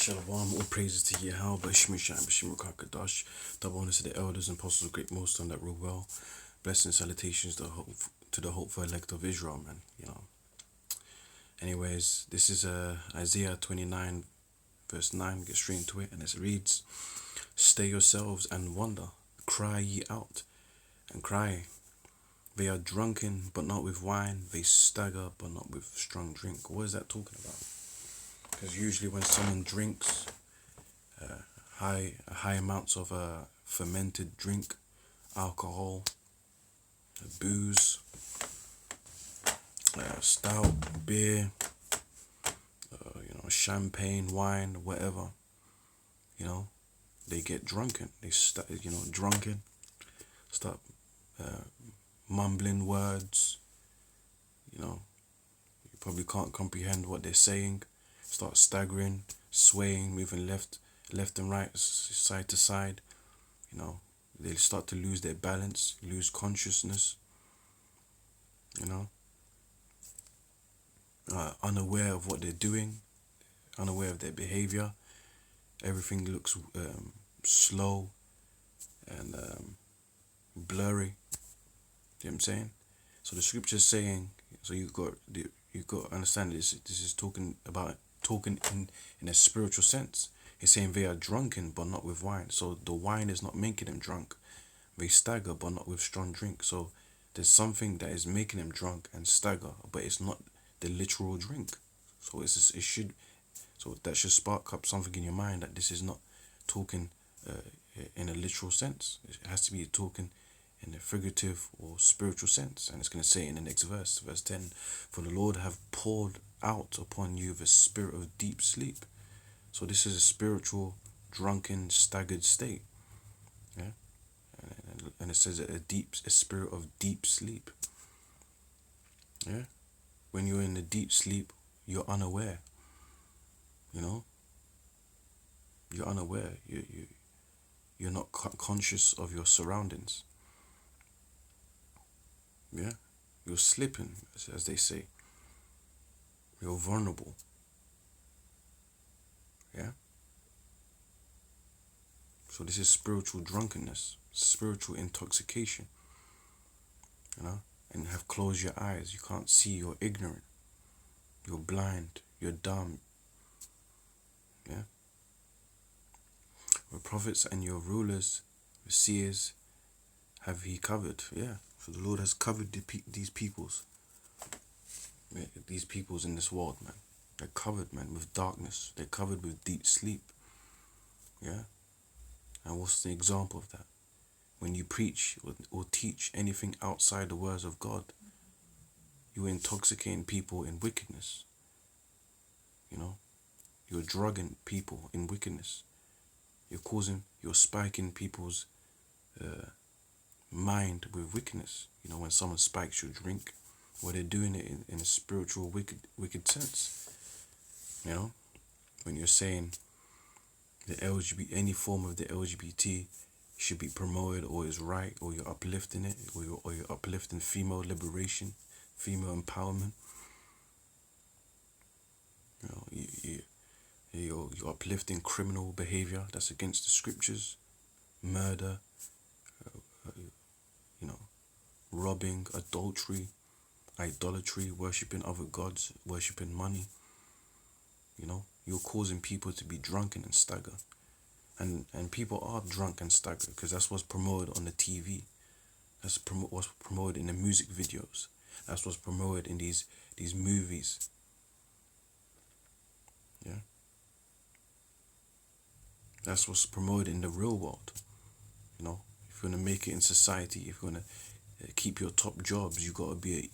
Shalom, all praises to Yahweh, Bashim Sham, Bashim Kadash, double honors to the elders and apostles of great most that rule well. Blessings, salutations to the hopeful elect of Israel, man. Anyways, this is Isaiah 29, verse 9. Get straight into it, and it reads, "Stay yourselves and wonder, cry ye out, and cry. They are drunken, but not with wine. They stagger, but not with strong drink." What is that talking about? Because usually when someone drinks high amounts of fermented drink, alcohol, booze, stout, beer, champagne, wine, whatever, they get drunken. They drunken, start mumbling words. You probably can't comprehend what they're saying. Start staggering, swaying, moving left and right, side to side. They start to lose their balance, lose consciousness. Unaware of what they're doing, unaware of their behavior. Everything looks slow and blurry. You know what I'm saying? So the scripture's saying, so you got to understand this. This is talking in a spiritual sense. He's saying they are drunken, but not with wine. So the wine is not making them drunk. They stagger, but not with strong drink. So there's something that is making them drunk and stagger, but it's not the literal drink. So so that should spark up something in your mind that this is not talking in a literal sense. It has to be talking in a figurative or spiritual sense. And it's going to say in the next verse, verse 10, "For the Lord have poured out upon you the spirit of deep sleep." So this is a spiritual, drunken, staggered state. Yeah, and it says a spirit of deep sleep. Yeah, when you're in a deep sleep, you're unaware. You're unaware. You're not conscious of your surroundings. Yeah, you're slipping, as they say. You're vulnerable. Yeah. So this is spiritual drunkenness, spiritual intoxication. And have closed your eyes. You can't see. You're ignorant. You're blind. You're dumb. Yeah. Your prophets and your rulers, the seers, have he covered. Yeah. So the Lord has covered these peoples. Yeah, these peoples in this world, man. They're covered, man, with darkness. They're covered with deep sleep. Yeah. And what's the example of that? When you preach or teach anything outside the words of God, you're intoxicating people in wickedness. You're drugging people in wickedness. You're spiking people's mind with wickedness. When someone spikes your drink, well, they're doing it in a spiritual wicked sense. When you're saying any form of the LGBT should be promoted or is right, or you're uplifting it, or you're uplifting female liberation, female empowerment. You're uplifting criminal behavior that's against the scriptures, murder, robbing, adultery, idolatry, worshipping other gods, worshipping money. You're causing people to be drunken and stagger. And people are drunk and stagger because that's what's promoted on the TV. That's what's promoted in the music videos. That's what's promoted in these movies. Yeah. That's what's promoted in the real world. If you're going to make it in society, if you're going to keep your top jobs, you got to be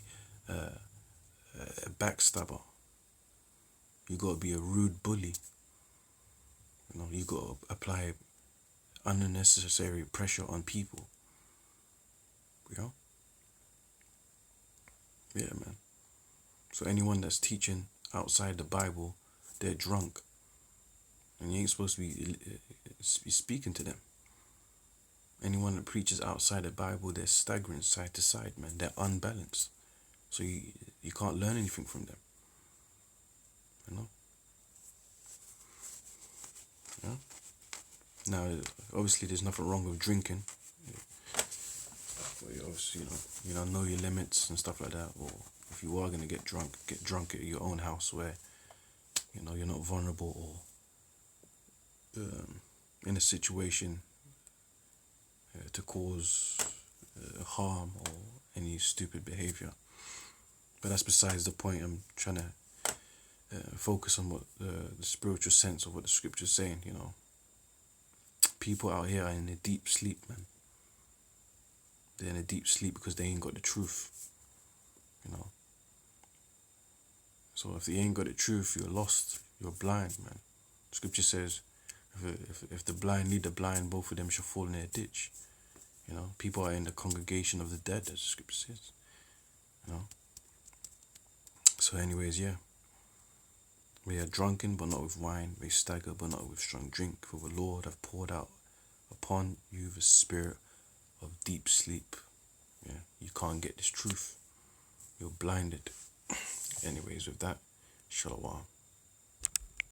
a backstabber. You got to be a rude bully. You got to apply unnecessary pressure on people. Yeah, man. So anyone that's teaching outside the Bible, they're drunk. And you ain't supposed to be speaking to them. Anyone that preaches outside the Bible, they're staggering side to side, man. They're unbalanced. So you can't learn anything from them. Now, obviously, there's nothing wrong with drinking. But you obviously, know your limits and stuff like that. Or if you are gonna get drunk at your own house where you're not vulnerable or in a situation to cause harm or any stupid behavior. But that's besides the point. I'm trying to focus on what the spiritual sense of what the scripture's saying. People out here are in a deep sleep, man. They're in a deep sleep because they ain't got the truth. So if they ain't got the truth, you're lost. You're blind, man. Scripture says, if the blind lead the blind, both of them shall fall in a ditch. People are in the congregation of the dead, as the scripture says. So anyways, yeah. We are drunken, but not with wine. We stagger, but not with strong drink. For the Lord hath poured out upon you the spirit of deep sleep. Yeah, you can't get this truth. You're blinded. Anyways, with that, shalom.